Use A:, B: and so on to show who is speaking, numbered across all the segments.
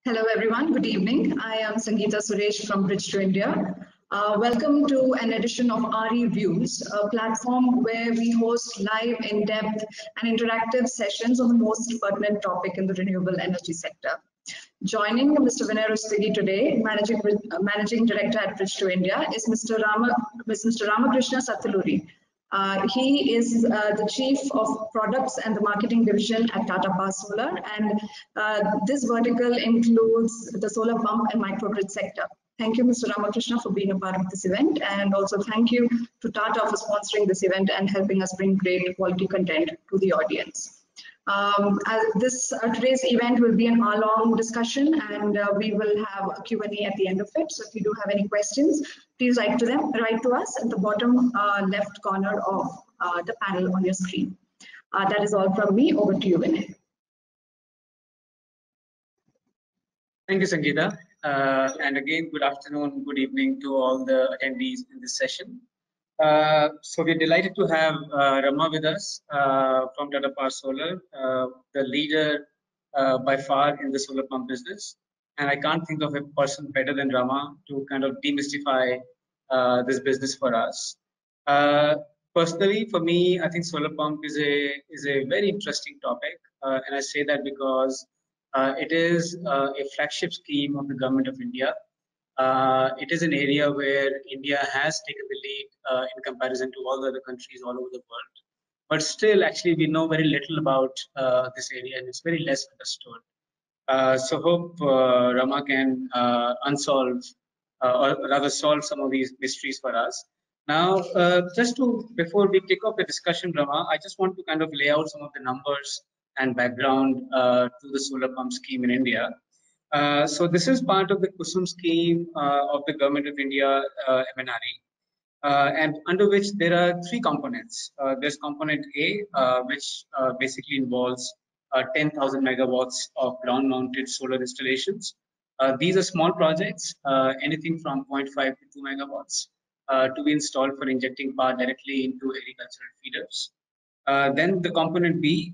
A: Hello everyone, good evening. I am Sangeeta Suresh from Bridge to India. Welcome to an edition of RE Views, a platform where we host live, in-depth and interactive sessions on the most pertinent topic in the renewable energy sector. Joining Mr. Vinay Rustagi today, Managing Director at Bridge to India, is Mr. Ramakrishna Sataluri. He is the Chief of Products and the Marketing Division at Tata Power Solar, and this vertical includes the solar pump and microgrid sector. Thank you, Mr. Ramakrishna, for being a part of this event, and also thank you to Tata for sponsoring this event and helping us bring great quality content to the audience. Today's event will be an hour-long discussion, and we will have a Q&A at the end of it. So if you do have any questions, please write to us at the bottom left corner of the panel on your screen. That is all from me. Over to you, Vinay.
B: Thank you, Sangeeta. And again, good afternoon, good evening to all the attendees in this session. So we're delighted to have Rama with us from Tata Power Solar, the leader by far in the solar pump business. And I can't think of a person better than Rama to kind of demystify this business for us. Personally, for me, I think solar pump is a very interesting topic, and I say that because it is a flagship scheme of the government of India. It is an area where India has taken the lead in comparison to all the other countries all over the world. But still, actually, we know very little about this area, and it's very less understood. So hope Rama can unsolve, or rather solve some of these mysteries for us. Now, before we kick off the discussion, Rama, I just want to kind of lay out some of the numbers and background to the solar pump scheme in India. So this is part of the KUSUM scheme of the Government of India, MNRE, and under which there are three components. There's component A, which basically involves 10,000 megawatts of ground-mounted solar installations. These are small projects, anything from 0.5 to 2 megawatts, to be installed for injecting power directly into agricultural feeders. Then the component B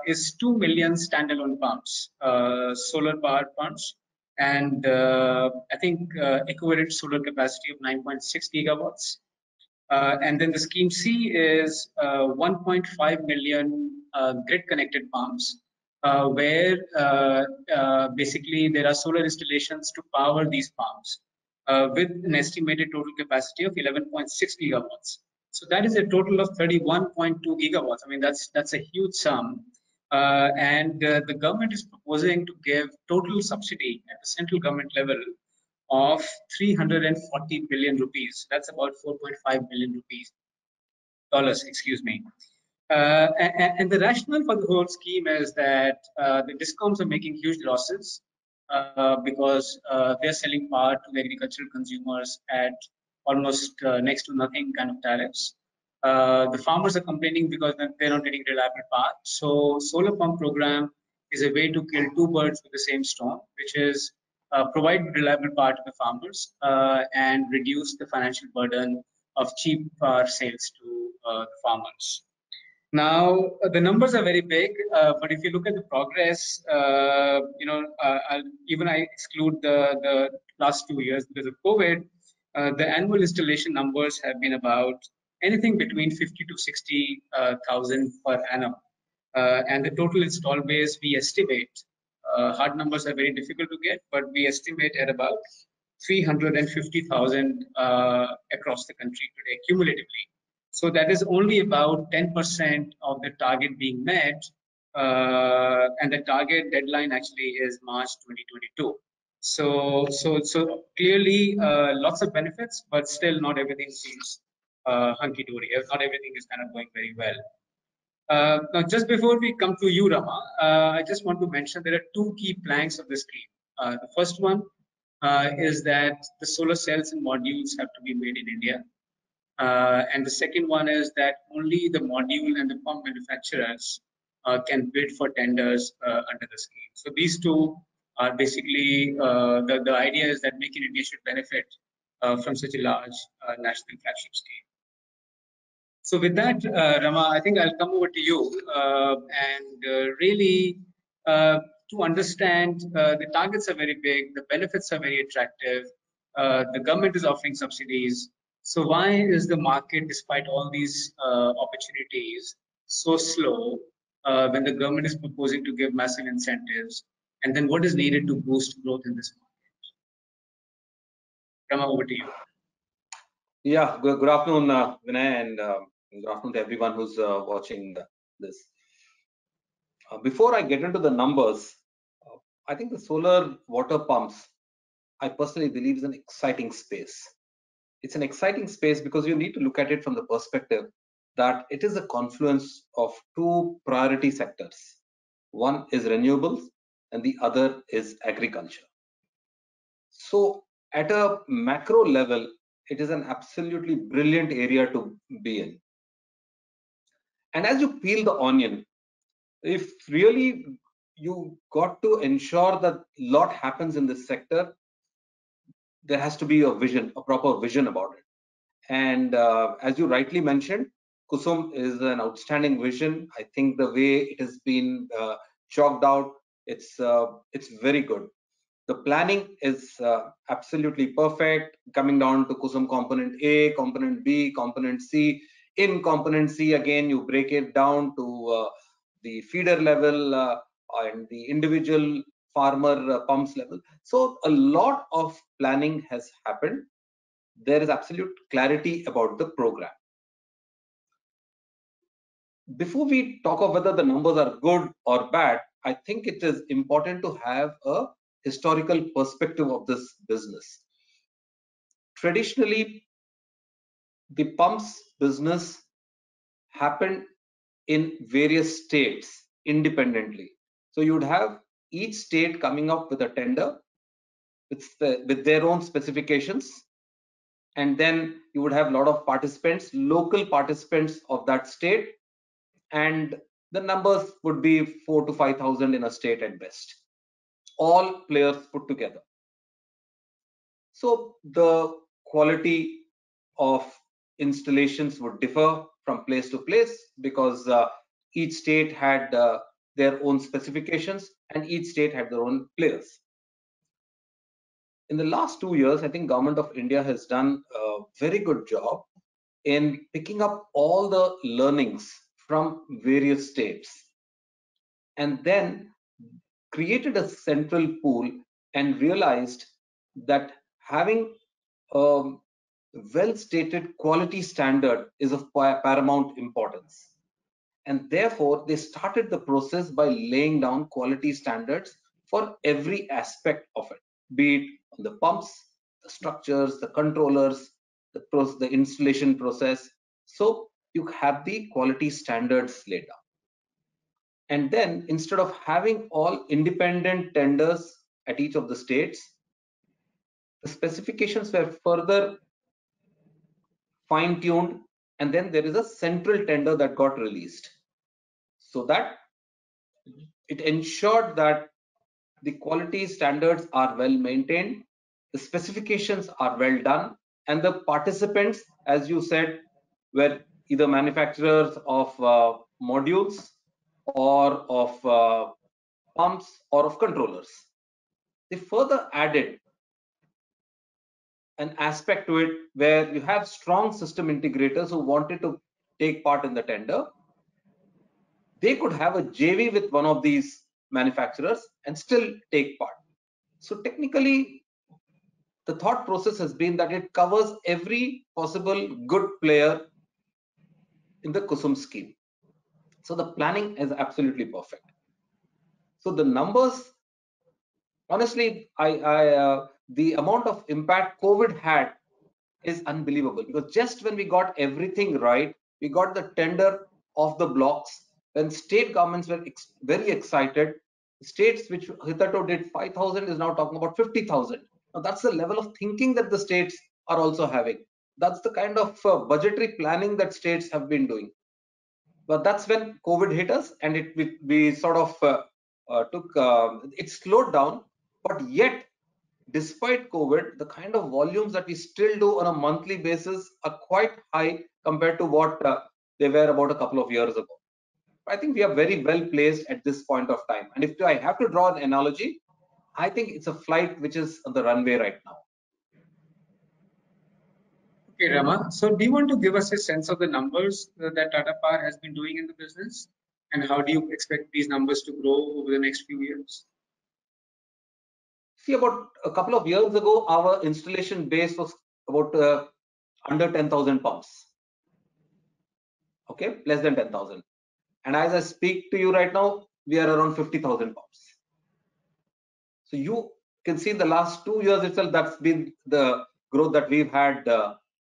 B: is 2 million standalone pumps, solar power pumps, and I think equivalent solar capacity of 9.6 gigawatts. And then the scheme C is 1.5 million grid-connected pumps, where basically there are solar installations to power these pumps with an estimated total capacity of 11.6 gigawatts. So that is a total of 31.2 gigawatts. I mean, that's a huge sum. And the government is proposing to give total subsidy at the central government level of 340 billion rupees. That's about 4.5 billion rupees, dollars, excuse me. And the rationale for the whole scheme is that the DISCOMs are making huge losses because they're selling power to the agricultural consumers at almost next to nothing kind of tariffs. The farmers are complaining because they're not getting reliable power. So solar pump program is a way to kill two birds with the same stone, which is provide reliable power to the farmers and reduce the financial burden of cheap power sales to the farmers. Now, the numbers are very big, but if you look at the progress, I exclude the last 2 years because of COVID. The annual installation numbers have been about anything between 50 to 60,000 per annum. And the total install base, we estimate, hard numbers are very difficult to get, but we estimate at about 350,000 across the country today, cumulatively. So that is only about 10% of the target being met. And the target deadline actually is March 2022. So clearly lots of benefits, but still not everything seems hunky-dory. Not everything is kind of going very well. Now, just before we come to you, Rama, I just want to mention there are two key planks of the scheme. The first one is that the solar cells and modules have to be made in India. And the second one is that only the module and the pump manufacturers can bid for tenders under the scheme. So these two are basically, the idea is that Make in India should benefit from such a large national flagship scheme. So with that, Rama, I think I'll come over to you and really to understand the targets are very big, the benefits are very attractive, the government is offering subsidies. So why is the market, despite all these opportunities, so slow when the government is proposing to give massive incentives? And then what is needed to boost growth in this market? Rama, over to you.
C: Yeah, good afternoon, Vinay, and good afternoon to everyone who's watching this. Before I get into the numbers, I think the solar water pumps, I personally believe, is an exciting space. It's an exciting space because you need to look at it from the perspective that it is a confluence of two priority sectors. One is renewables and the other is agriculture. So at a macro level, it is an absolutely brilliant area to be in. And as you peel the onion, if really you got to ensure that a lot happens in this sector, there has to be a vision, a proper vision about it. And as you rightly mentioned, Kusum is an outstanding vision. I think the way it has been chalked out, it's very good. The planning is absolutely perfect, coming down to Kusum component A, component B, component C. In component C, again, you break it down to the feeder level and the individual farmer pumps level. So a lot of planning has happened. There is absolute clarity about the program. Before we talk of whether the numbers are good or bad, I think it is important to have a historical perspective of this business. Traditionally, the pumps business happened in various states independently. So you would have each state coming up with a tender with their own specifications, and then you would have a lot of participants, local participants of that state, and the numbers would be 4,000 to 5,000 in a state at best, all players put together. So the quality of installations would differ from place to place because each state had their own specifications and each state had their own players. In the last 2 years, I think Government of India has done a very good job in picking up all the learnings from various states and then created a central pool and realized that having a well-stated quality standard is of paramount importance. And therefore, they started the process by laying down quality standards for every aspect of it, be it on the pumps, the structures, the controllers, the installation process. So you have the quality standards laid down. And then instead of having all independent tenders at each of the states, the specifications were further fine-tuned, and then there is a central tender that got released, so that it ensured that the quality standards are well maintained, the specifications are well done, and the participants, as you said, were either manufacturers of modules or of pumps or of controllers. They further added an aspect to it where you have strong system integrators who wanted to take part in the tender. They could have a JV with one of these manufacturers and still take part. So technically, the thought process has been that it covers every possible good player in the Kusum scheme. So the planning is absolutely perfect. So the numbers, honestly, the amount of impact COVID had is unbelievable, because just when we got everything right, we got the tender off the blocks, when state governments were very excited. States which hitherto did 5,000 is now talking about 50,000. Now that's the level of thinking that the states are also having. That's the kind of budgetary planning that states have been doing. But that's when COVID hit us, and we sort of it slowed down. But yet, despite COVID, the kind of volumes that we still do on a monthly basis are quite high compared to what they were about a couple of years ago. I think we are very well placed at this point of time. And if I have to draw an analogy, I think it's a flight which is on the runway right now.
B: Okay, Rama. So do you want to give us a sense of the numbers that Tata Power has been doing in the business? And how do you expect these numbers to grow over the next few years?
C: See, about a couple of years ago, our installation base was about under 10,000 pumps. Okay, less than 10,000. And as I speak to you right now, we are around 50,000 pumps. So you can see in the last 2 years itself, that's been the growth that we've had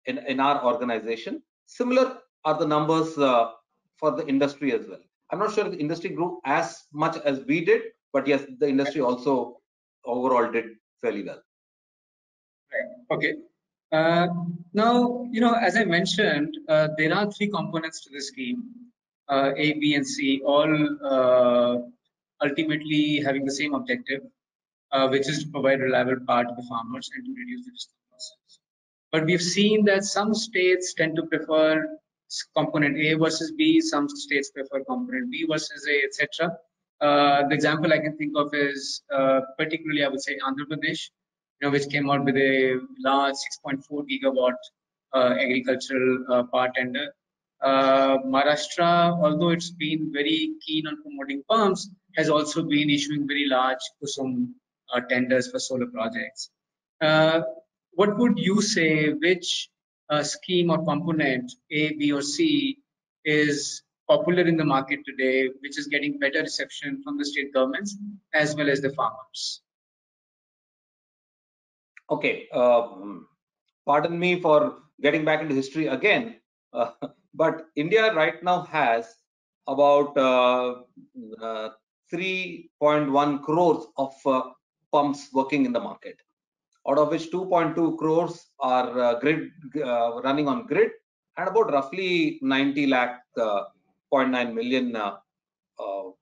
C: in our organization. Similar are the numbers for the industry as well. I'm not sure if the industry grew as much as we did, but yes, the industry also overall did fairly well.
B: Right. Okay. Now, as I mentioned, there are three components to the scheme, A, B, and C, all ultimately having the same objective, which is to provide reliable power to the farmers and to reduce the risk losses. But we've seen that some states tend to prefer component A versus B, some states prefer component B versus A, etc. The example I can think of is particularly, I would say, Andhra Pradesh, which came out with a large 6.4 gigawatt agricultural power tender. Maharashtra, although it's been very keen on promoting pumps, has also been issuing very large KUSUM tenders for solar projects. What would you say, which scheme or component, A, B, or C, is popular in the market today, which is getting better reception from the state governments as well as the farmers?
C: Okay, pardon me for getting back into history again, but India right now has about 3.1 crores of pumps working in the market, out of which 2.2 crores are running on grid, and about roughly 90 lakh, 0.9 million, or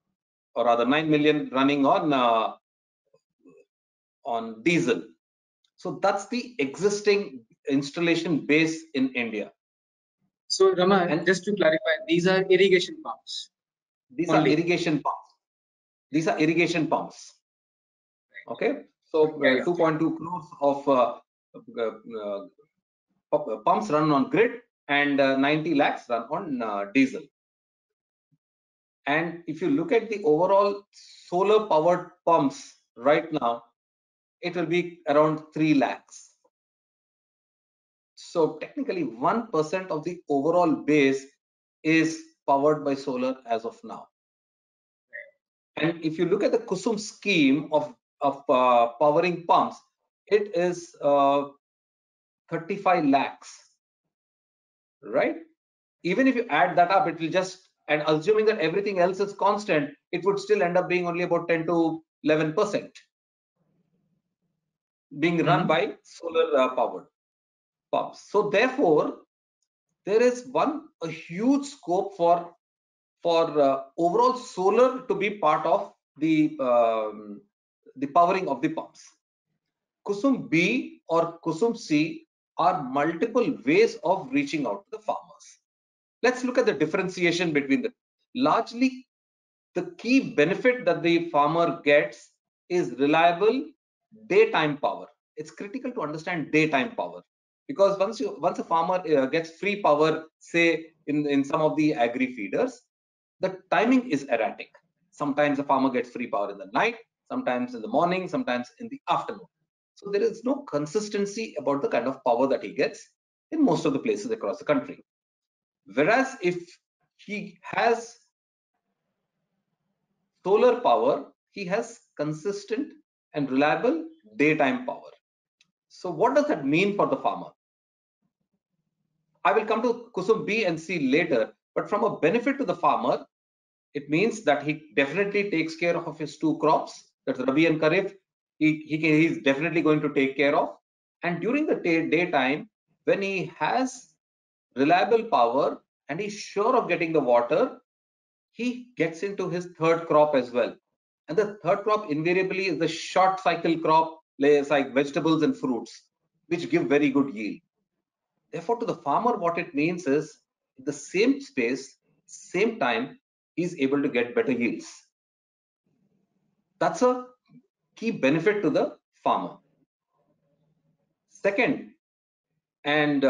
C: rather 9 million running on diesel. So that's the existing installation base in India.
B: So Rama, and just to clarify, these are irrigation pumps.
C: These are irrigation pumps. These are irrigation pumps. Okay, so 2.2 crores of pumps run on grid, and 90 lakhs run on diesel. And if you look at the overall solar powered pumps right now, it will be around 3 lakhs. So technically 1% of the overall base is powered by solar as of now. And if you look at the KUSUM scheme of powering pumps, it is 35 lakhs, right? Even if you add that up, it will just, and assuming that everything else is constant, it would still end up being only about 10 to 11% being run by solar powered pumps. So therefore, there is a huge scope for overall solar to be part of the powering of the pumps. KUSUM B or KUSUM C are multiple ways of reaching out to the farmers. Let's look at the differentiation between them. Largely, the key benefit that the farmer gets is reliable daytime power. It's critical to understand daytime power, because once a farmer gets free power, say in some of the agri feeders, the timing is erratic. Sometimes the farmer gets free power in the night, sometimes in the morning, sometimes in the afternoon. So there is no consistency about the kind of power that he gets in most of the places across the country. Whereas if he has solar power, he has consistent and reliable daytime power. So what does that mean for the farmer? I will come to KUSUM B and C later, but from a benefit to the farmer, it means that he definitely takes care of his two crops, that's Rabi and Kharif. He's definitely going to take care of. And during the daytime, when he has reliable power and he's sure of getting the water, he gets into his third crop as well. And the third crop invariably is the short cycle crop, like vegetables and fruits, which give very good yield. Therefore, to the farmer, what it means is in the same space, same time, he's able to get better yields. That's a key benefit to the farmer. Second, and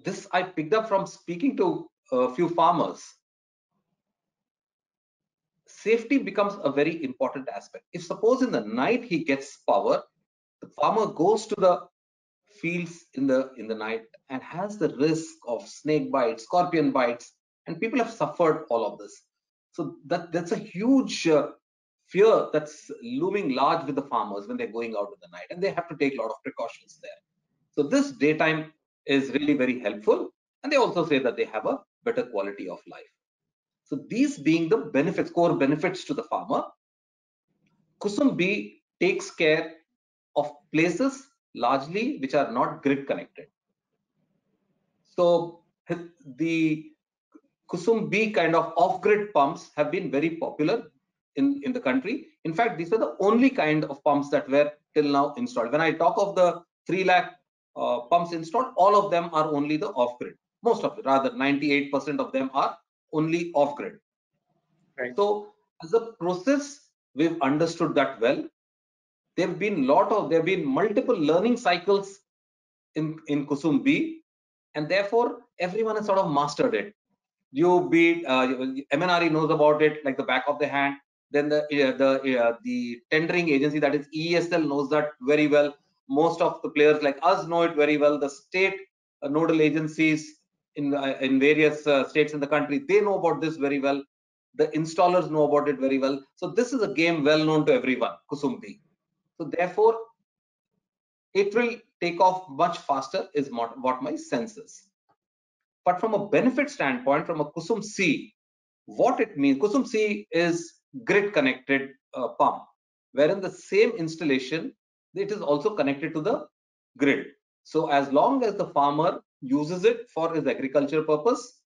C: this I picked up from speaking to a few farmers, safety becomes a very important aspect. If suppose in the night he gets power, the farmer goes to the fields in the night and has the risk of snake bites, scorpion bites, and people have suffered all of this. So that's a huge fear that's looming large with the farmers when they're going out in the night, and they have to take a lot of precautions there. So this daytime is really very helpful, and they also say that they have a better quality of life. So these being the benefits, core benefits to the farmer, Kusum B takes care of places largely which are not grid connected. So the Kusum B kind of off-grid pumps have been very popular in the country. In fact, these are the only kind of pumps that were till now installed. When I talk of the 3 lakh pumps installed, all of them are only the off-grid. Most of it, rather 98% of them are only off-grid.
B: Right.
C: So as a process, we've understood that well. There have been multiple learning cycles in Kusum B, and therefore everyone has sort of mastered it. MNRE knows about it like the back of the hand. Then the tendering agency, that is EESL, knows that very well. Most of the players like us know it very well. The state nodal agencies in various states in the country, they know about this very well. The installers know about it very well. So this is a game well known to everyone, Kusum B. So therefore, it will take off much faster is what my sense is. But from a benefit standpoint, from a Kusum C, what it means, Kusum C is grid connected pump, wherein the same installation, it is also connected to the grid. So as long as the farmer uses it for his agriculture purpose,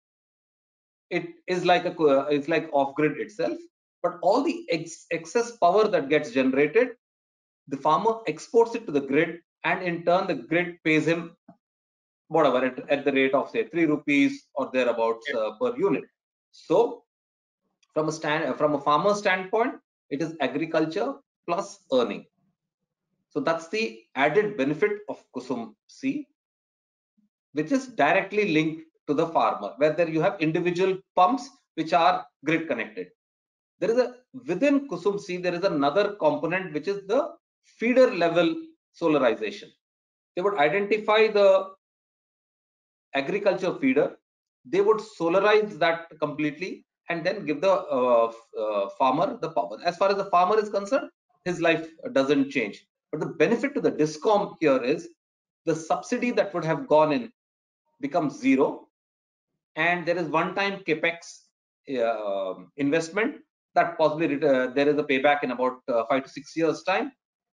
C: it is like it's like off grid itself. But all the excess power that gets generated, the farmer exports it to the grid, and in turn the grid pays him whatever at the rate of say 3 rupees or thereabouts per unit. So from a farmer standpoint, it is agriculture plus earning. So that's the added benefit of Kusum C, which is directly linked to the farmer, whether you have individual pumps which are grid connected. There is within Kusum C, there is another component which is the feeder level solarization. They would identify the agriculture feeder, they would solarize that completely and then give the farmer the power. As far as the farmer is concerned, his life doesn't change. But the benefit to the DISCOM here is the subsidy that would have gone in becomes zero, and there is one-time capex investment that possibly there is a payback in about 5 to 6 years time,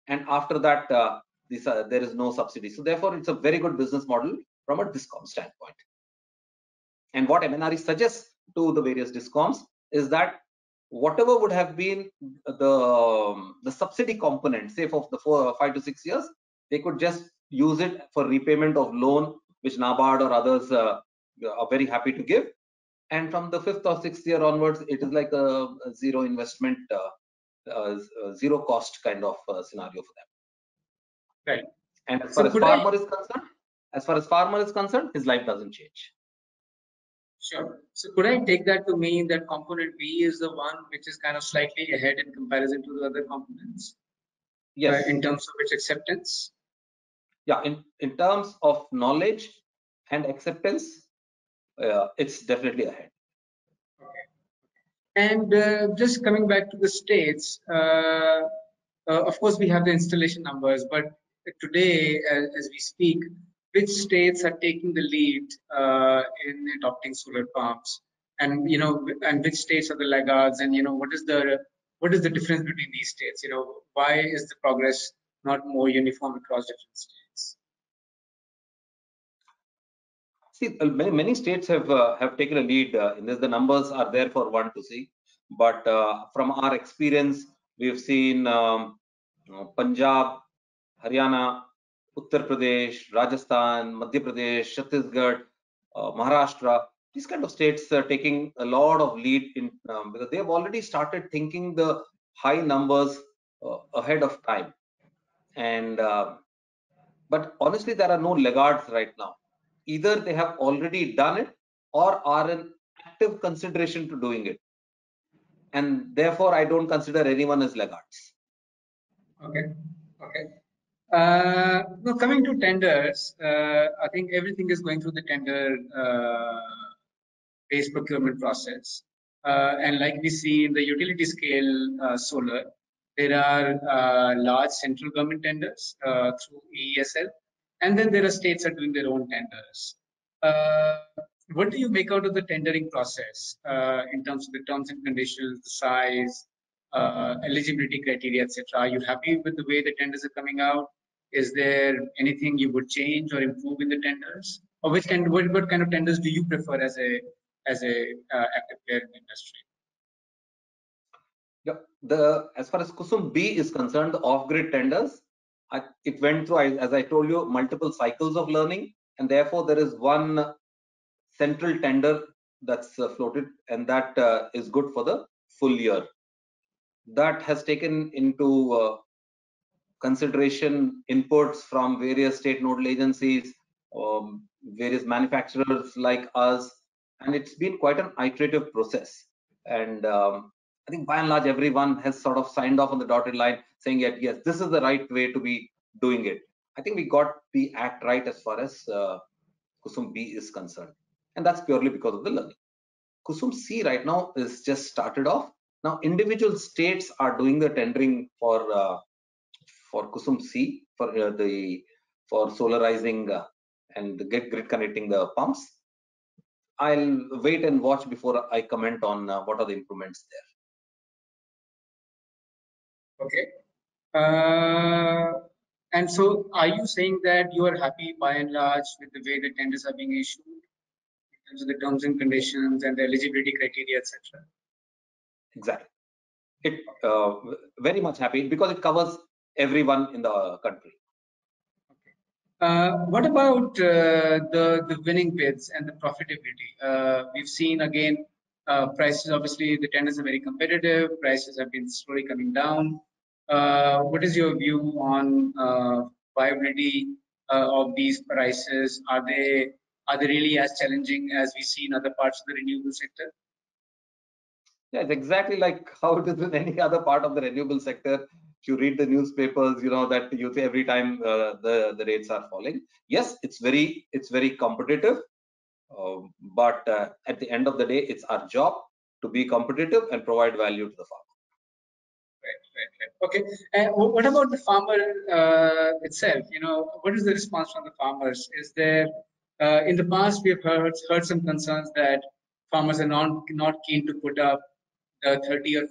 C: and after that there is no subsidy. So therefore, it's a very good business model from a DISCOM standpoint. And what MNRE suggests to the various DISCOMs is that whatever would have been the subsidy component, say for the 5 to 6 years, they could just use it for repayment of loan, which NABARD or others are very happy to give. And from the 5th or 6th year onwards, it is like a zero investment, zero cost kind of scenario for them.
B: Right.
C: And as far as farmer is concerned, his life doesn't change.
B: Sure. So could I take that to mean that component B is the one which is kind of slightly ahead in comparison to the other components?
C: Yes.
B: In terms of its acceptance?
C: Yeah, in terms of knowledge and acceptance, it's definitely ahead.
B: Okay. And just coming back to the states, of course we have the installation numbers, but today, as we speak, which states are taking the lead in adopting solar pumps, and and which states are the laggards, and what is the difference between these states? Why is the progress not more uniform across different states?
C: See, many states have taken a lead in this. The numbers are there for one to see, but from our experience, we've seen Punjab, Haryana, Uttar Pradesh, Rajasthan, Madhya Pradesh, Chhattisgarh, Maharashtra. these kind of states are taking a lot of lead in because they have already started thinking the high numbers ahead of time. And but honestly, there are no laggards right now. Either they have already done it or are in active consideration to doing it. And therefore, I don't consider anyone as laggards.
B: Okay. Okay. Now coming to tenders, I think everything is going through the tender based procurement process. And like we see in the utility scale solar, there are large central government tenders through AESL, and then there are states are doing their own tenders. Uh, what do you make out of the tendering process in terms of the terms and conditions, the size, eligibility criteria, etc.? Are you happy with the way the tenders are coming out? Is there anything you would change or improve in the tenders? Or what kind of tenders do you prefer as a active player in the industry?
C: Yeah, as far as Kusum B is concerned, the off-grid tenders, it went through, as I told you, multiple cycles of learning, and therefore there is one central tender that's floated, and that is good for the full year. That has taken into consideration inputs from various state nodal agencies, various manufacturers like us, and it's been quite an iterative process. And I think by and large, everyone has sort of signed off on the dotted line saying that, yes, this is the right way to be doing it. I think we got the act right as far as Kusum B is concerned. And that's purely because of the learning. Kusum C right now is just started off. Now, individual states are doing the tendering for Kusum C for solarizing and grid connecting the pumps. I'll wait and watch before I comment on what are the improvements there.
B: Okay. And so, are you saying that you are happy by and large with the way the tenders are being issued in terms of the terms and conditions and the eligibility criteria, etc.?
C: Exactly. It very much happy because it covers everyone in the country.
B: What about the winning bids and the profitability? We've seen again prices. Obviously, the tenders are very competitive. Prices have been slowly coming down. What is your view on viability of these prices? Are they really as challenging as we see in other parts of the renewable sector?
C: Yeah, it's exactly like how it is in any other part of the renewable sector. If you read the newspapers, you know that you see every time the rates are falling. Yes, it's very competitive, but at the end of the day, it's our job to be competitive and provide value to the farmer.
B: Right. Okay. And what about the farmer itself? You know, what is the response from the farmers? Is there in the past we have heard some concerns that farmers are not keen to put up the 30 or 40%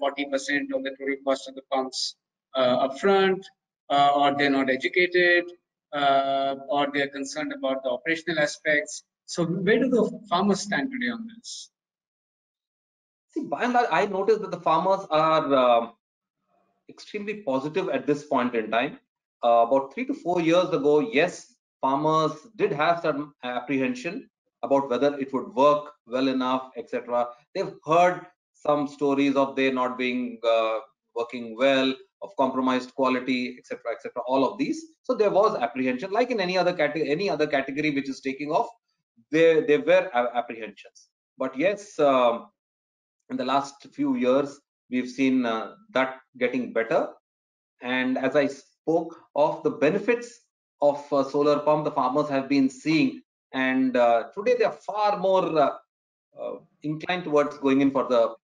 B: of the total cost of the pumps upfront, or they're not educated, or they're concerned about the operational aspects. So where do the farmers stand today on this?
C: See, by and large, I noticed that the farmers are extremely positive at this point in time. About 3 to 4 years ago, yes, farmers did have some apprehension about whether it would work well enough, etc. They've heard some stories of they not being working well, of compromised quality, etc., etc. All of these. So there was apprehension, like in any other category which is taking off. There were apprehensions. But yes, in the last few years, we've seen that getting better. And as I spoke of the benefits of solar pump, the farmers have been seeing, and today they are far more inclined towards going in for the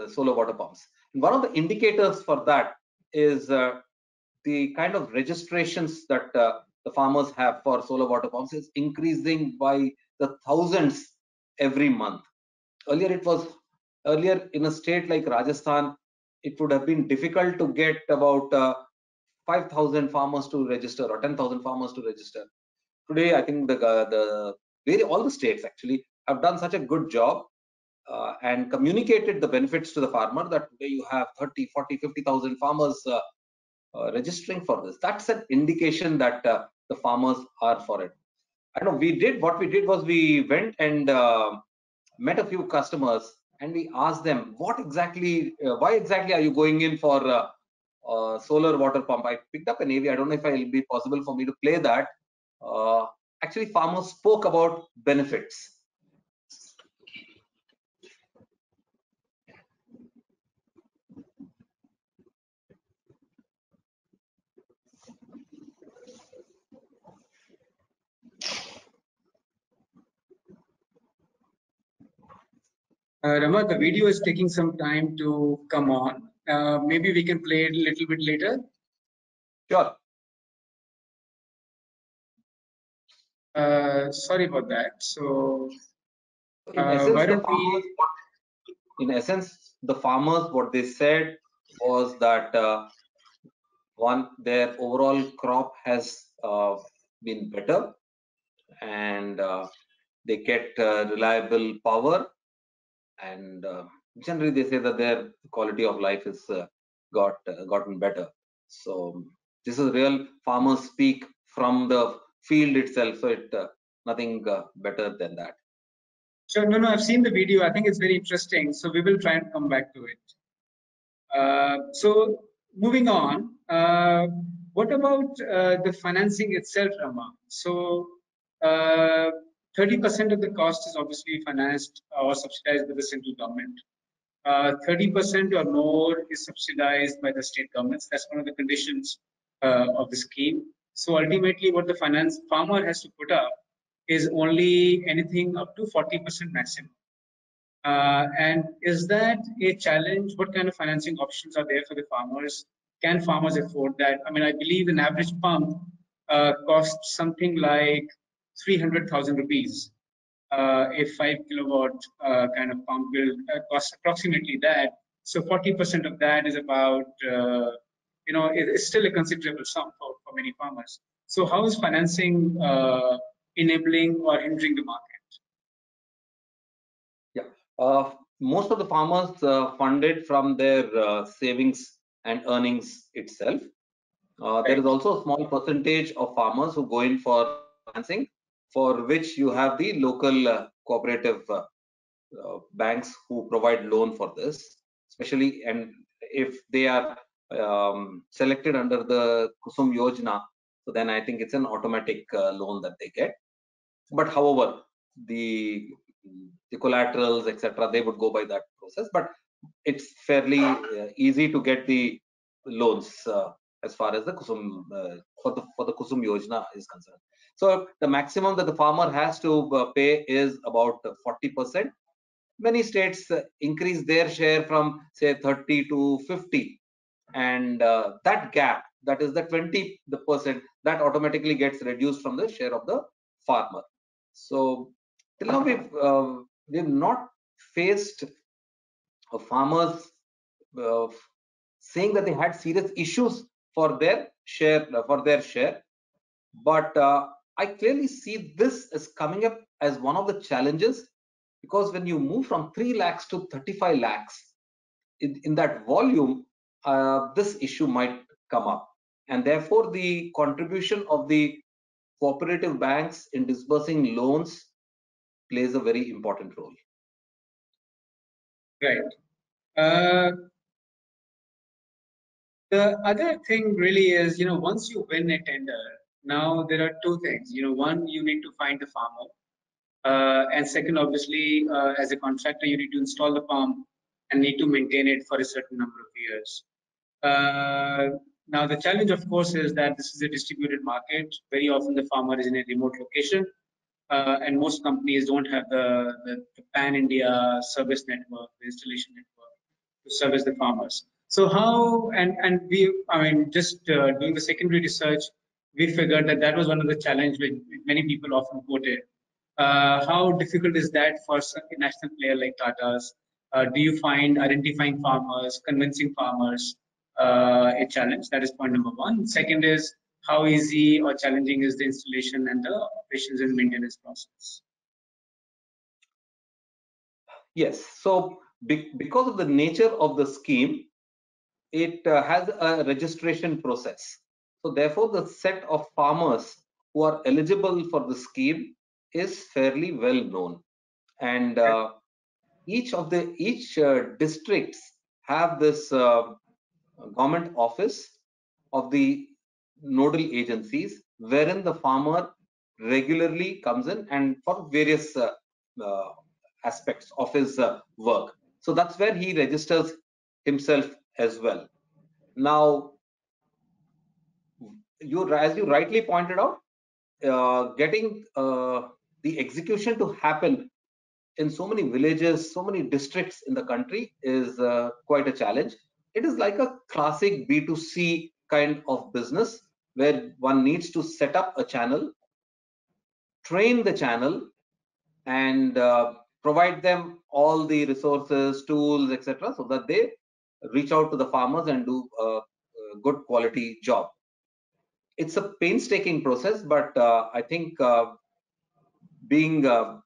C: solar water pumps. And one of the indicators for that is the kind of registrations that the farmers have for solar water pumps is increasing by the thousands every month. Earlier in a state like Rajasthan, it would have been difficult to get about 5,000 farmers to register or 10,000 farmers to register. Today, I think all the states actually have done such a good job and communicated the benefits to the farmer that today you have 30, 40, 50,000 farmers registering for this. That's an indication that the farmers are for it. I know what we did was we went and met a few customers and we asked them what exactly, why exactly are you going in for solar water pump. I picked up an AV. I don't know if it will be possible for me to play that. Actually, farmers spoke about benefits.
B: Rama, the video is taking some time to come on. Maybe we can play it a little bit later.
C: Sure.
B: Sorry about that. So,
C: in essence,
B: why
C: the
B: don't
C: farmers,
B: we?
C: in essence, the farmers, what they said was that one, their overall crop has been better, and they get reliable power, and generally they say that their quality of life is gotten better. So this is real farmers speak from the field itself. So it nothing better than that.
B: Sure. No, I've seen the video. I think it's very interesting. So we will try and come back to it. So moving on, what about the financing itself, Rama? So 30% of the cost is obviously financed or subsidized by the central government. 30% or more is subsidized by the state governments. That's one of the conditions of the scheme. So ultimately, what the finance farmer has to put up is only anything up to 40% maximum. And is that a challenge? What kind of financing options are there for the farmers? Can farmers afford that? I mean, I believe an average pump costs something like 300,000 rupees. A 5 kilowatt kind of pump will cost approximately that. So 40% of that is about, it's still a considerable sum for many farmers. So how is financing enabling or hindering the market?
C: Most of the farmers funded from their savings and earnings itself. There is also a small percentage of farmers who go in for financing, for which you have the local cooperative banks who provide loan for this, especially, and if they are selected under the Kusum Yojana, so then I think it's an automatic loan that they get. But however, the collaterals, etc., they would go by that process. But it's fairly easy to get the loans as far as the Kusum for the Kusum Yojana is concerned. So the maximum that the farmer has to pay is about 40%. Many states increase their share from say 30 to 50, and that gap, that is the 20%, that automatically gets reduced from the share of the farmer. So till now we've not faced farmers saying that they had serious issues for their share, but I clearly see this as coming up as one of the challenges, because when you move from 3 lakhs to 35 lakhs in that volume, this issue might come up, and therefore the contribution of the cooperative banks in disbursing loans plays a very important role.
B: Right. The other thing really is, once you win a tender, now there are two things. One, you need to find the farmer. And second, obviously, as a contractor, you need to install the pump and need to maintain it for a certain number of years. Now, the challenge, of course, is that this is a distributed market. Very often, the farmer is in a remote location, and most companies don't have the pan-India service network, the installation network to service the farmers. So how, and we, just doing the secondary research, we figured that was one of the challenges which many people often quoted. How difficult is that for a national player like Tata's? Do you find identifying farmers, convincing farmers a challenge? That is point number one. Second is, how easy or challenging is the installation and the operations and maintenance process?
C: Yes, so because of the nature of the scheme, it has a registration process. So therefore, the set of farmers who are eligible for the scheme is fairly well known. And each districts have this government office of the nodal agencies, wherein the farmer regularly comes in and for various aspects of his work. So that's where he registers himself as well. Now, as you rightly pointed out, getting the execution to happen in so many villages, so many districts in the country is quite a challenge. It is like a classic B2C kind of business where one needs to set up a channel, train the channel, and provide them all the resources, tools, etc., so that they reach out to the farmers and do a good quality job. It's a painstaking process, but I think being a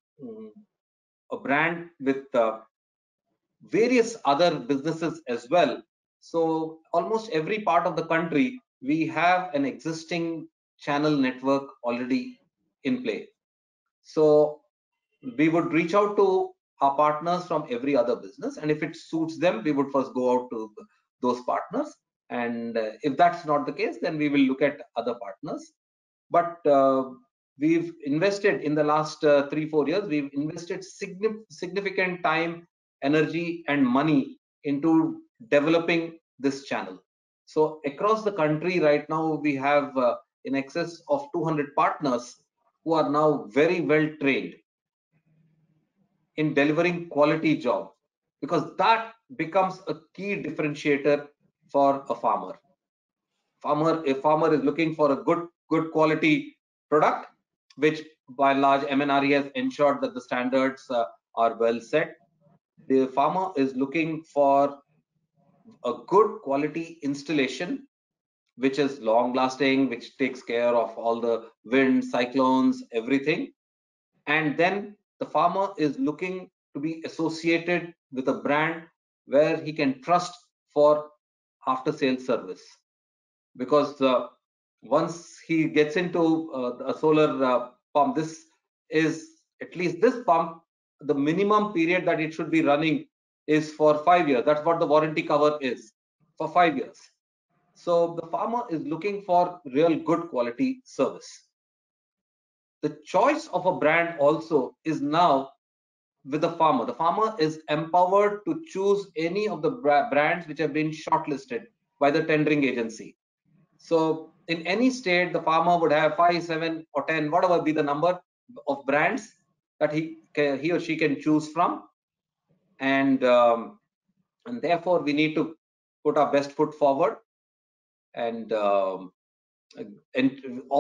C: brand with various other businesses as well, so almost every part of the country we have an existing channel network already in play. So we would reach out to our partners from every other business, and if it suits them, we would first go out to those partners, and if that's not the case, then we will look at other partners. But we've invested in the last 3-4 years, we've invested significant time, energy, and money into developing this channel. So across the country right now, we have in excess of 200 partners who are now very well trained in delivering quality job, because that becomes a key differentiator for a farmer. A farmer is looking for a good quality product, which by and large MNRE has ensured that the standards are well set. The farmer is looking for a good quality installation, which is long lasting, which takes care of all the wind, cyclones, everything. And then the farmer is looking to be associated with a brand where he can trust for after sales service, because once he gets into a solar pump, this is at least this pump, the minimum period that it should be running is for 5 years. That's what the warranty cover is, for 5 years. So the farmer is looking for real good quality service. The choice of a brand also is now with the farmer. The farmer is empowered to choose any of the brands which have been shortlisted by the tendering agency. So in any state, the farmer would have 5, 7, or 10, whatever be the number of brands that he or she can choose from, and therefore we need to put our best foot forward, and all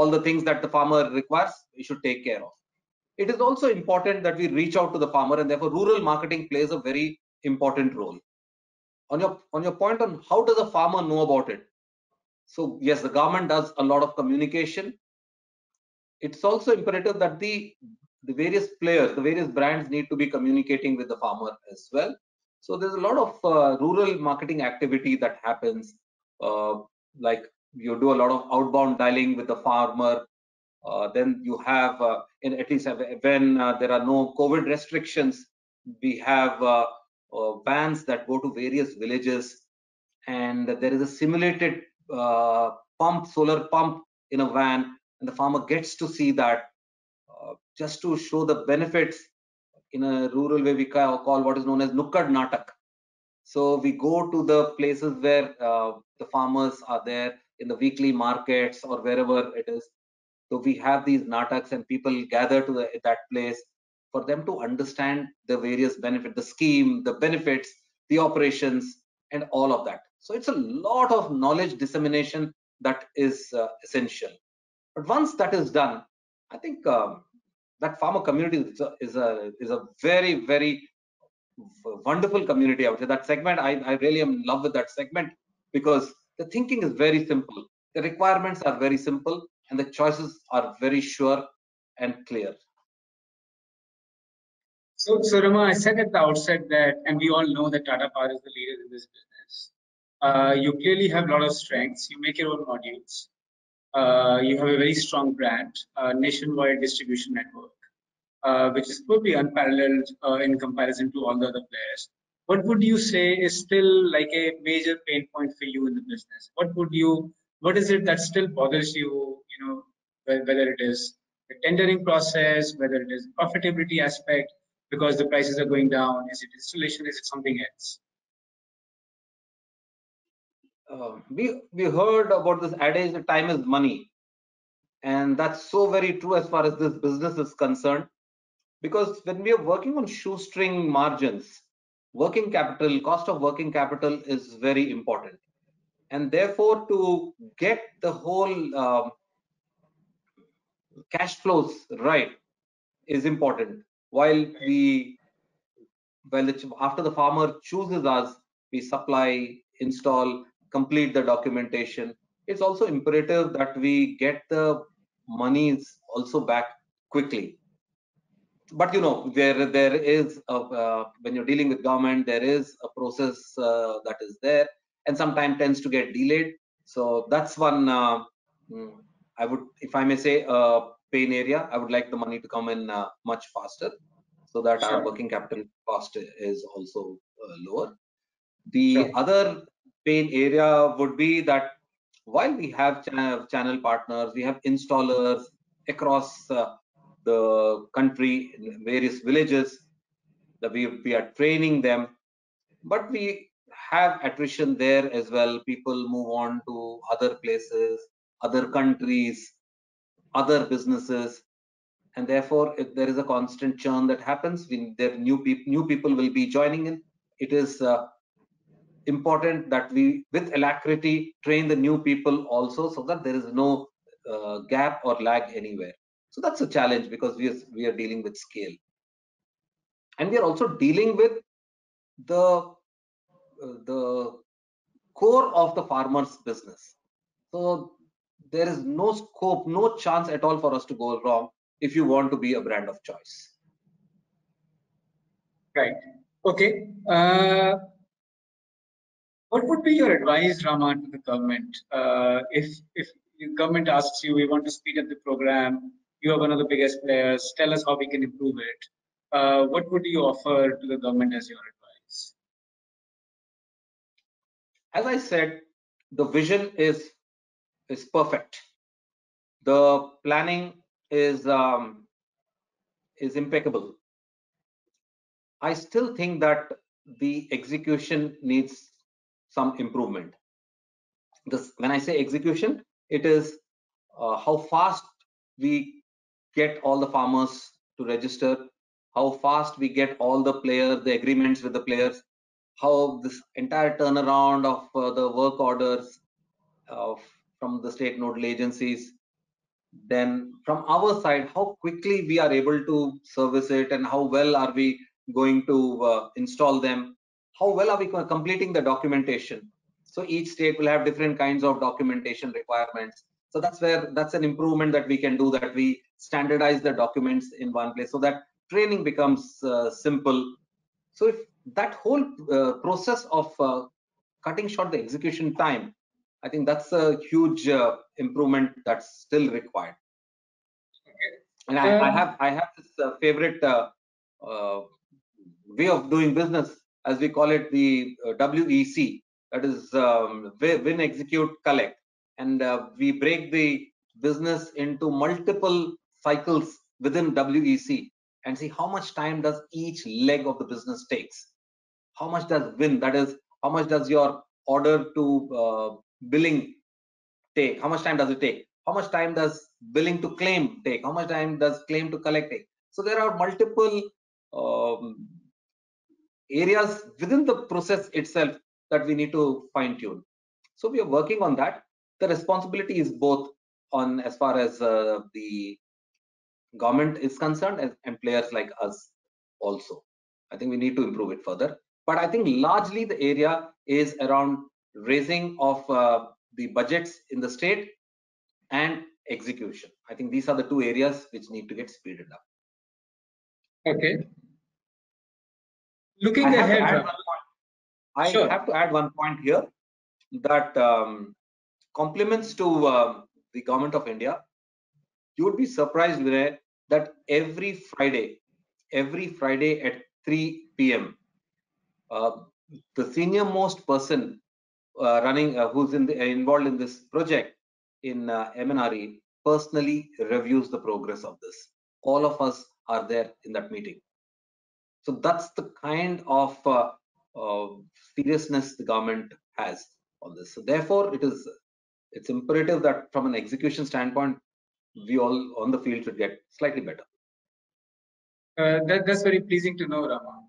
C: the things that the farmer requires, we should take care of. It is also important that we reach out to the farmer, and therefore rural marketing plays a very important role. On your point on how does a farmer know about it? So yes, the government does a lot of communication. It's also imperative that the various players, the various brands need to be communicating with the farmer as well. So there's a lot of rural marketing activity that happens, like you do a lot of outbound dialing with the farmer. Then you have, at least when there are no COVID restrictions, we have vans that go to various villages, and there is a simulated solar pump in a van, and the farmer gets to see that, just to show the benefits. In a rural way, we call what is known as Nukkad Natak. So we go to the places where the farmers are there in the weekly markets or wherever it is. So we have these nataks, and people gather to that place for them to understand the various benefits, the scheme, the benefits, the operations, and all of that. So it's a lot of knowledge dissemination that is essential. But once that is done, I think that farmer community is a very, very wonderful community out here. That segment, I really am in love with that segment, because the thinking is very simple, the requirements are very simple, and the choices are very sure and clear.
B: So Rama, I said at the outset that, and we all know that Tata Power is the leader in this business. You clearly have a lot of strengths. You make your own modules. You have a very strong brand, nationwide distribution network. which is probably unparalleled in comparison to all the other players. What would you say is still like a major pain point for you in the business? What is it that still bothers you? Whether it is the tendering process, whether it is profitability aspect, because the prices are going down. Is it installation? Is it something else?
C: We heard about this adage that time is money, and that's so very true as far as this business is concerned, because when we are working on shoestring margins, working capital, cost of working capital is very important, and therefore to get the whole cash flows right is important. After the farmer chooses us, we supply, install, complete the documentation. It's also imperative that we get the monies also back quickly. But there is when you're dealing with government, there is a process that is there, and sometimes tends to get delayed. So that's one I would, if I may say, pain area. I would like the money to come in much faster, so that our working capital cost is also lower. The other pain area would be that while we have channel partners, we have installers across the country in various villages, that we are training them, but we have attrition there as well. People move on to other places, other countries, other businesses, and therefore if there is a constant churn that happens, new people will be joining in. It is important that we with alacrity train the new people also, so that there is no gap or lag anywhere. So that's a challenge, because we are dealing with scale, and we are also dealing with the core of the farmer's business. So there is no scope, no chance at all for us to go wrong if you want to be a brand of choice.
B: Right. Okay. What would be your advice, Rama, to the government? If the government asks you, we want to speed up the program, you are one of the biggest players, tell us how we can improve it. What would you offer to the government as your advice?
C: As I said, the vision is perfect. The planning is impeccable. I still think that the execution needs some improvement. When I say execution, it is how fast we get all the farmers to register, how fast we get all the players, the agreements with the players, how this entire turnaround of the work orders from the state nodal agencies. Then from our side, how quickly we are able to service it, and how well are we going to install them, how well are we completing the documentation. So each state will have different kinds of documentation requirements. So that's an improvement that we can do, that we standardize the documents in one place, so that training becomes simple. So if that whole process of cutting short the execution time, I think that's a huge improvement that's still required. And I have this favorite way of doing business, as we call it, the WEC, that is win, execute, collect. And we break the business into multiple cycles within WEC and see how much time does each leg of the business takes. How much does win, that is, how much does your order to billing take? How much time does it take? How much time does billing to claim take? How much time does claim to collect take? So there are multiple areas within the process itself that we need to fine tune. So we are working on that. The responsibility is both on as far as the government is concerned, and players like us also. I think we need to improve it further. But I think largely the area is around raising of the budgets in the state and execution. I think these are the two areas which need to get speeded up.
B: Okay. Looking ahead,
C: I have to add one point here, that compliments to the government of India. You would be surprised, Vinay, that every Friday at 3 p.m., the senior most person who's involved in this project in MNRE personally reviews the progress of this. All of us are there in that meeting. So that's the kind of seriousness the government has on this. So therefore, it's imperative that from an execution standpoint, we all on the field should get slightly better.
B: That's very pleasing to know, Rama.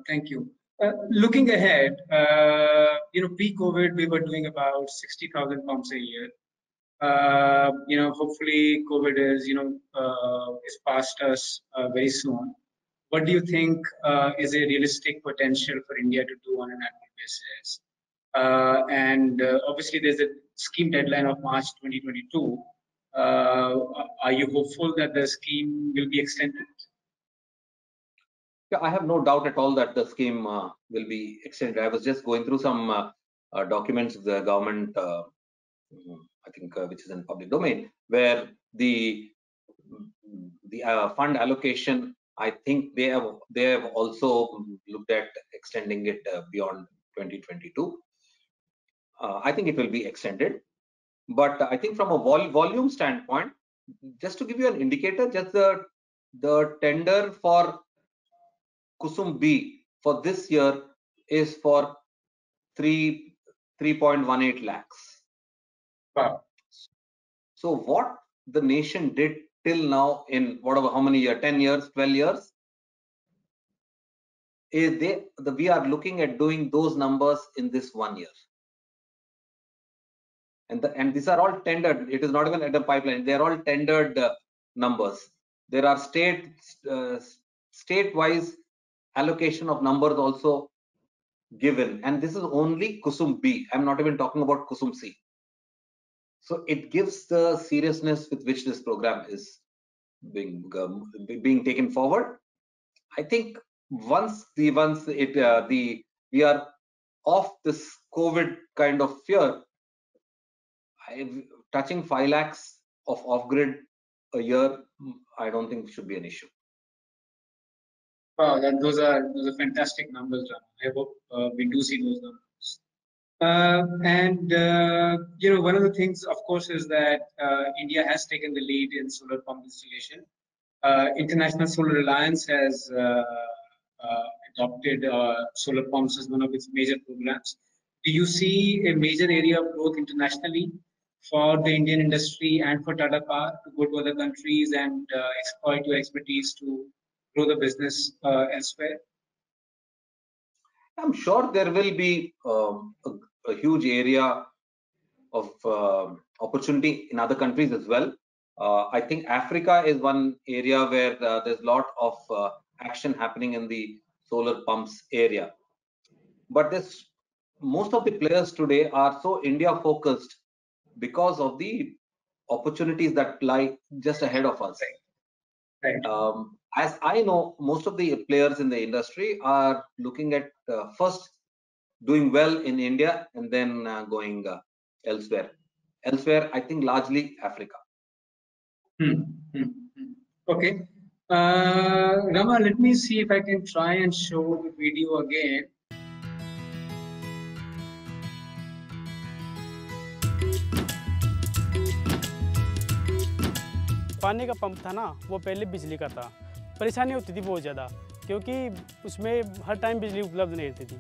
B: Thank you. Looking ahead, pre-COVID, we were doing about 60,000 pumps a year. Hopefully COVID is past us very soon. What do you think is a realistic potential for India to do on an annual basis? Obviously, there's a scheme deadline of March 2022. Are you hopeful that the scheme will be extended?
C: Yeah, I have no doubt at all that the scheme will be extended. I was just going through some documents of the government, I think, which is in public domain, where the fund allocation, I think they have also looked at extending it beyond 2022. I think it will be extended, but I think from a volume standpoint, just to give you an indicator, just the tender for Kusum B for this year is for 3.18 lakhs.
B: Wow.
C: So what the nation did till now in whatever, how many years, 10 years, 12 years, is we are looking at doing those numbers in this 1 year. And these are all tendered. It is not even at the pipeline. They are all tendered numbers. There are state-wise allocation of numbers also given, and this is only Kusum B. I'm not even talking about Kusum C. So it gives the seriousness with which this program is being taken forward. I think once we are off this COVID kind of fear, touching 5 lakhs of off-grid a year, I don't think should be an issue.
B: Wow, those are fantastic numbers, Ram. I hope we do see those numbers. One of the things, of course, is that India has taken the lead in solar pump installation. International Solar Alliance has adopted solar pumps as one of its major programs. Do you see a major area of growth internationally for the Indian industry and for Tata Power to go to other countries and exploit your expertise to grow the business elsewhere?
C: I'm sure there will be a huge area of opportunity in other countries as well. I think Africa is one area where there's a lot of action happening in the solar pumps area. But most of the players today are so India focused because of the opportunities that lie just ahead of us.
B: Right.
C: As I know, most of the players in the industry are looking at first doing well in India and then going elsewhere. Elsewhere, I think largely Africa.
B: Okay. Rama, let me see if I can try and show the video again.
D: पानी का pump था ना, वो पहले बिजली का था। परेशानी होती थी बहुत ज़्यादा, क्योंकि उसमें हर टाइम बिजली उपलब्ध नहीं रहती थी।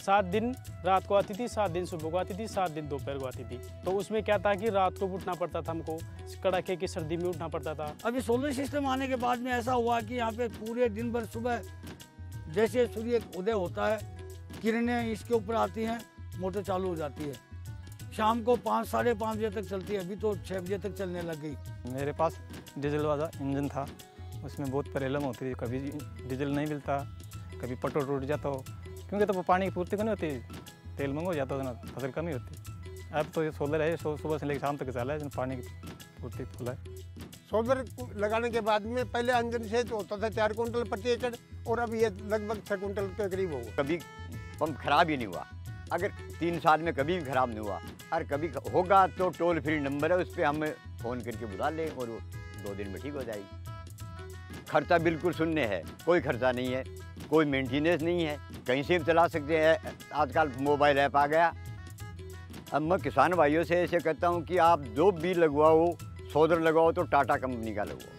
D: 7 दिन रात को आती थी, 7 दिन सुबह को आती थी, 7 दिन दोपहर को आती थी। तो उसमें क्या था कि रात को उठना पड़ता था हमको, कड़ाके की सर्दी में उठना पड़ता था।
E: अभी सोलर सिस्टम आने के बाद में ऐसा हुआ कि यहाँ पे पूरे दिन भर सुबह जैसे सूर्य उदय होता है, किरणें इसके ऊपर आती हैं, मोटर चालू हो जाती है। शाम को 5 साढ़े 5 बजे तक चलती है, अभी तो 6 बजे तक चलने लग गई।
F: मेरे पास डीजल वाला इंजन था, उसमें बहुत प्रॉब्लम होती थी। कभी डीजल नहीं मिलता, कभी पेट्रोल टूट जाता हो, क्योंकि तो पानी की पूर्ति नहीं होती, तेल महंगा हो जाता है ना, फसल कमी होती। अब तो ये सोलर है, सुबह से लेकर शाम तक चला है, पानी की पूर्ति फुल है।
G: सोलर लगाने के बाद में पहले इंजन से होता था 4 कुंटल प्रति एकड़, और अब ये लगभग 6 कुंटल के करीब होगा।
H: कभी पंप खराब ही नहीं हुआ, अगर 3 साल में कभी भी खराब नहीं हुआ, और कभी होगा तो टोल फ्री नंबर है, उस पर हम फ़ोन करके बुला लें और 2 दिन में ठीक हो जाएगी। खर्चा बिल्कुल शून्य है, कोई खर्चा नहीं है, कोई मेंटेनेंस नहीं है, कहीं से भी चला सकते हैं। आजकल मोबाइल ऐप आ गया। अब मैं किसान भाइयों से ऐसे कहता हूँ कि आप जो भी लगवाओ, सोलर लगाओ तो टाटा कंपनी का लगवाओ।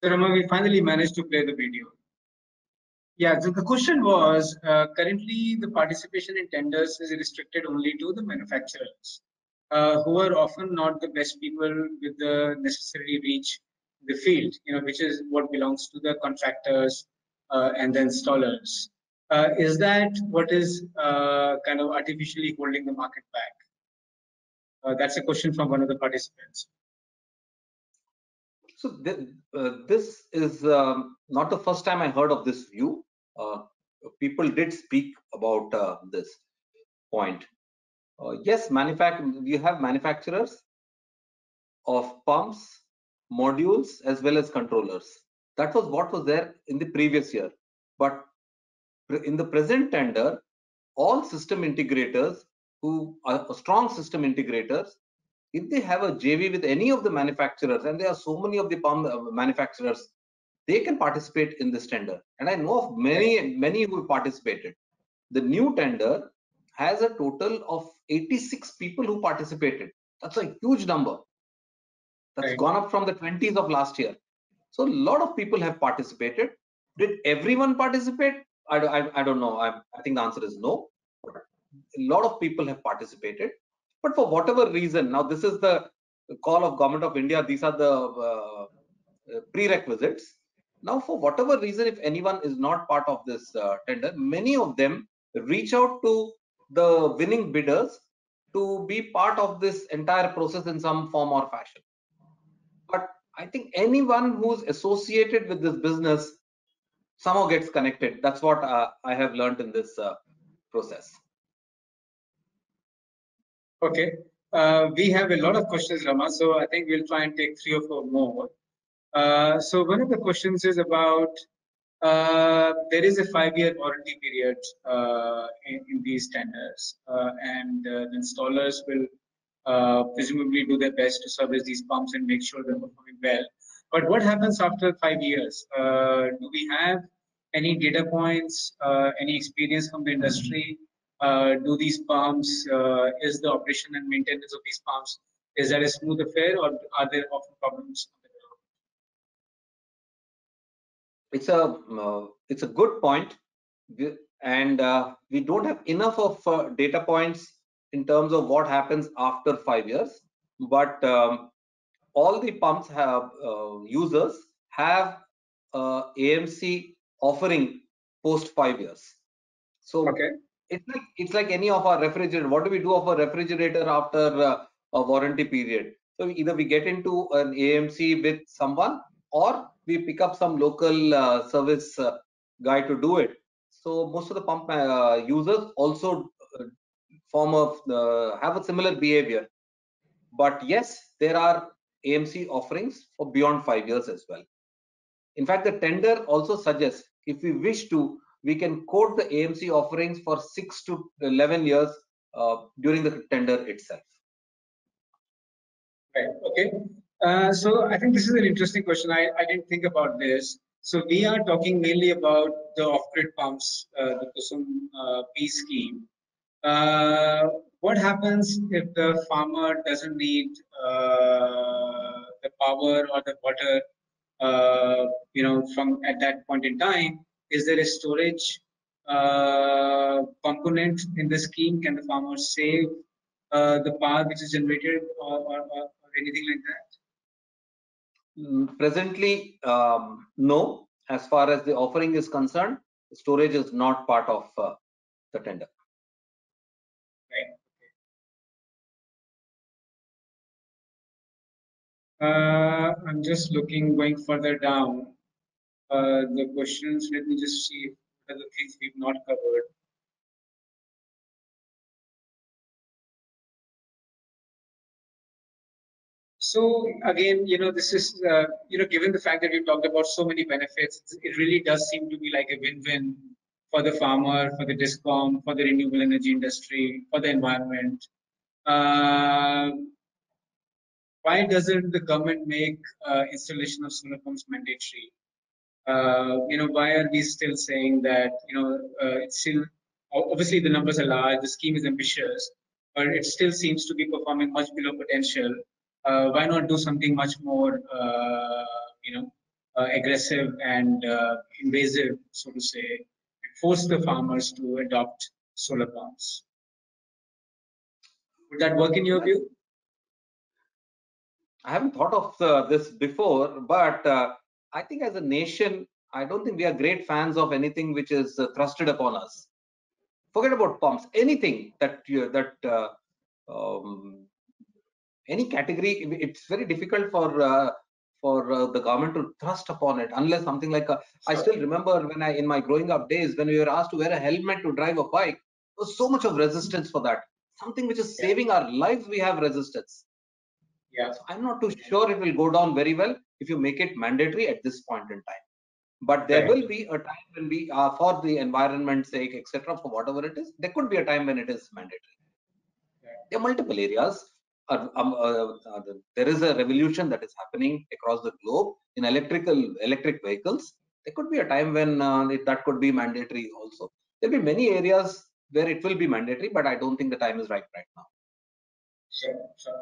B: So Rama, we finally managed to play the video. Yeah, so the question was, currently the participation in tenders is restricted only to the manufacturers, who are often not the best people with the necessary reach in the field, which is what belongs to the contractors and the installers. Is that what is kind of artificially holding the market back? That's a question from one of the participants.
C: So this is not the first time I heard of this view. People did speak about this point. Yes, we have manufacturers of pumps, modules, as well as controllers. That was what was there in the previous year. But in the present tender, all system integrators who are strong system integrators, if they have a JV with any of the manufacturers, and there are so many of the pump manufacturers, they can participate in this tender. And I know of many who participated. The new tender has a total of 86 people who participated. That's a huge number. That's gone up from the 20s of last year. So a lot of people have participated. Did everyone participate? I don't know. I think the answer is no. A lot of people have participated, but for whatever reason, now this is the call of Government of India. These are the prerequisites. Now, for whatever reason, if anyone is not part of this tender, many of them reach out to the winning bidders to be part of this entire process in some form or fashion. But I think anyone who's associated with this business somehow gets connected. That's what I have learned in this process.
B: Okay, we have a lot of questions, Rama, so I think we'll try and take 3 or 4 more. So one of the questions is about, there is a 5-year warranty period in these tenders, and the installers will presumably do their best to service these pumps and make sure they're performing well. But what happens after 5 years? Do we have any data points, any experience from the industry? Do these pumps, is the operation and maintenance of these pumps, is that a smooth affair, or are there often problems on the ground?
C: It's a good point, and we don't have enough of data points in terms of what happens after 5 years. But all the pumps have users have AMC offering post 5 years. So
B: okay,
C: it's like any of our refrigerator. What do we do of a refrigerator after a warranty period? So either we get into an AMC with someone, or we pick up some local service guy to do it. So most of the pump users also have a similar behavior. But yes, there are AMC offerings for beyond 5 years as well. In fact, the tender also suggests, if we wish to, we can quote the AMC offerings for 6 to 11 years during the tender itself.
B: Right. Okay. So I think this is an interesting question. I didn't think about this. So we are talking mainly about the off-grid pumps, the Kusum P scheme. What happens if the farmer doesn't need the power or the water, from at that point in time? Is there a storage component in the scheme? Can the farmer save the power which is generated, or anything like that?
C: Presently, no. As far as the offering is concerned, storage is not part of the tender.
B: Right. I'm just looking, going further down. The questions, let me just see what are the things we've not covered. So again, this is, given the fact that we've talked about so many benefits, it really does seem to be like a win-win for the farmer, for the DISCOM, for the renewable energy industry, for the environment. Why doesn't the government make installation of solar pumps mandatory? Why are we still saying that, it's still, obviously the numbers are large, the scheme is ambitious, but it still seems to be performing much below potential. Why not do something much more, aggressive and invasive, so to say, and force the farmers to adopt solar pumps? Would that work in your view?
C: I haven't thought of this before, but I think as a nation, I don't think we are great fans of anything which is thrusted upon us. Forget about pumps. Anything that any category, it's very difficult for the government to thrust upon it, unless something like I still remember when in my growing up days, when we were asked to wear a helmet to drive a bike, there was so much of resistance for that. Something which is saving our lives, we have resistance.
B: Yeah.
C: So I'm not too sure it will go down very well if you make it mandatory at this point in time. But there will be a time when we, for the environment's sake, etc., for whatever it is, there could be a time when it is mandatory. There are multiple areas. There is a revolution that is happening across the globe in electric vehicles. There could be a time when that could be mandatory also. There'll be many areas where it will be mandatory, but I don't think the time is right now.
B: Sure.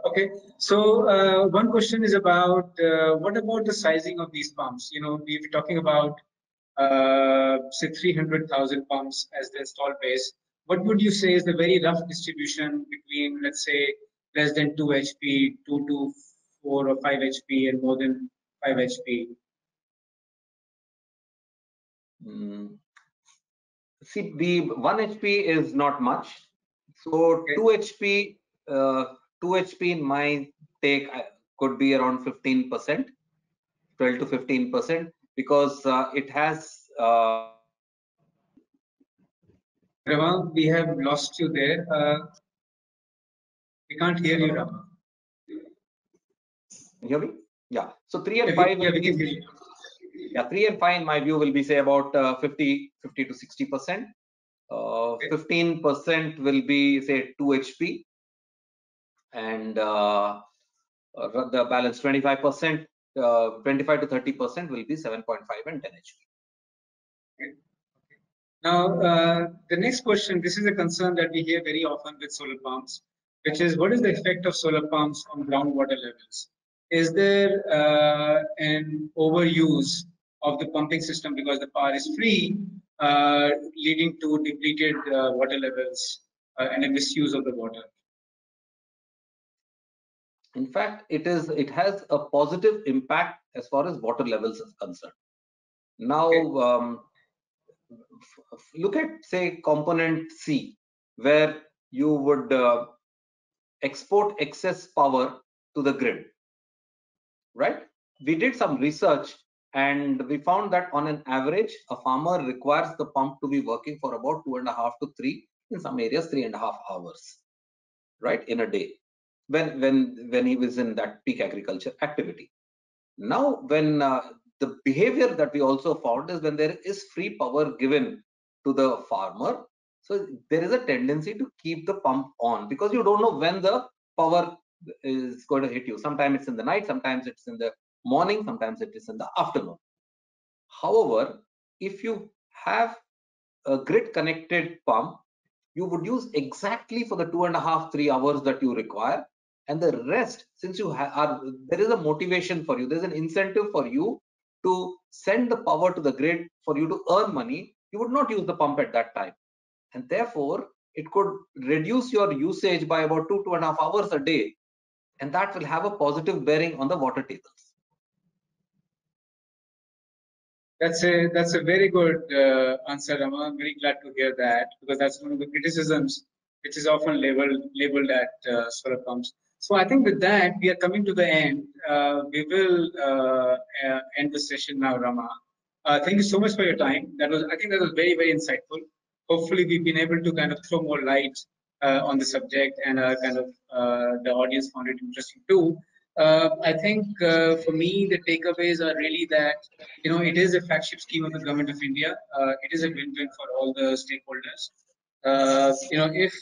B: Okay. So one question is about what about the sizing of these pumps? We're talking about say 300,000 pumps as the installed base. What would you say is the very rough distribution between, let's say, less than 2 HP, 2 to 4 or 5 HP, and more than 5 HP?
C: See, the 1 HP is not much. So okay. 2 HP, 2 HP in my take could be around 15%, 12 to 15%, because it has.
B: Rama, we have lost you there. We can't hear you, Rama.
C: You hear me? Yeah. So 3 and 5 will be. Yeah, 3 and 5 in my view will be say about 50 to 60%. 15% will be say 2 HP, and the balance 25%, 25 to 30% will be 7.5 and 10 HP.
B: Okay. Now, the next question, this is a concern that we hear very often with solar pumps, which is what is the effect of solar pumps on groundwater levels? Is there an overuse of the pumping system because the power is free, leading to depleted water levels and a misuse of the water?
C: In fact, it has a positive impact as far as water levels is concerned. Now, look at say component C, where you would export excess power to the grid, right? We did some research and we found that on an average, a farmer requires the pump to be working for about 2.5 to 3, in some areas 3.5 hours, right, in a day, when he was in that peak agriculture activity. Now, when the behavior that we also found is when there is free power given to the farmer, so there is a tendency to keep the pump on, because you don't know when the power is going to hit you. Sometimes it's in the night, sometimes it's in the morning, sometimes it is in the afternoon. However, if you have a grid connected pump, you would use exactly for the 2.5 to 3 hours that you require, and the rest, since you there is a motivation for you, there's an incentive for you to send the power to the grid for you to earn money, you would not use the pump at that time, and therefore it could reduce your usage by about 2.5 hours a day, and that will have a positive bearing on the water tables.
B: That's a very good answer, Rama. I'm very glad to hear that, because that's one of the criticisms which is often labeled at solar pumps. So I think with that we are coming to the end. we will end the session now, Rama. Thank you so much for your time. I think that was very, very insightful. Hopefully, we've been able to kind of throw more light on the subject, and the audience found it interesting too. I think for me, the takeaways are really that, it is a flagship scheme of the Government of India. It is a win-win for all the stakeholders. If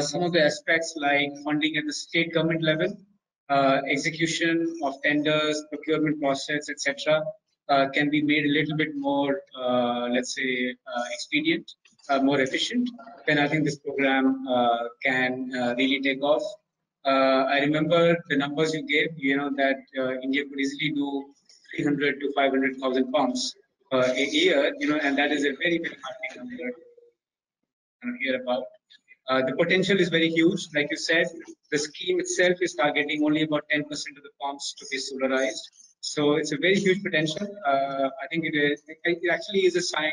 B: some of the aspects like funding at the state government level, execution of tenders, procurement process, etc., can be made a little bit more, let's say, expedient, more efficient, then I think this program can really take off. I remember the numbers you gave, that India could easily do 300 to 500,000 pumps a year, and that is a very, very heartening number to hear about. The potential is very huge. Like you said, the scheme itself is targeting only about 10% of the pumps to be solarized. So it's a very huge potential. I think it actually is a sign,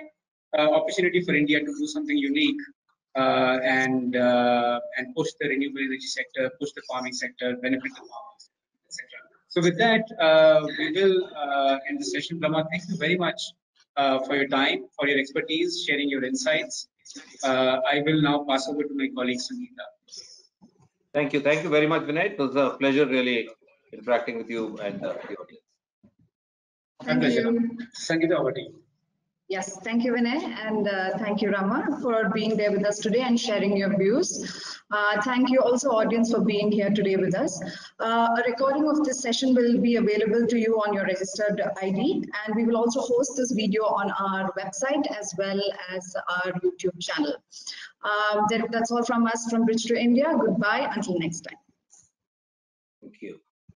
B: opportunity for India to do something unique and push the renewable energy sector, push the farming sector, benefit the farmers, etc. So with that, we will end the session. Rama, thank you very much for your time, for your expertise, sharing your insights. I will now pass over to my colleague Sangeeta.
C: Thank you very much, Vinay. It was a pleasure really interacting with you and the audience.
A: Thank you.
B: Sangeeta, over to you.
A: Yes, thank you, Vinay, and thank you, Rama, for being there with us today and sharing your views. Thank you also, audience, for being here today with us. A recording of this session will be available to you on your registered ID, and we will also host this video on our website as well as our YouTube channel. That's all from us from Bridge to India. Goodbye until next time.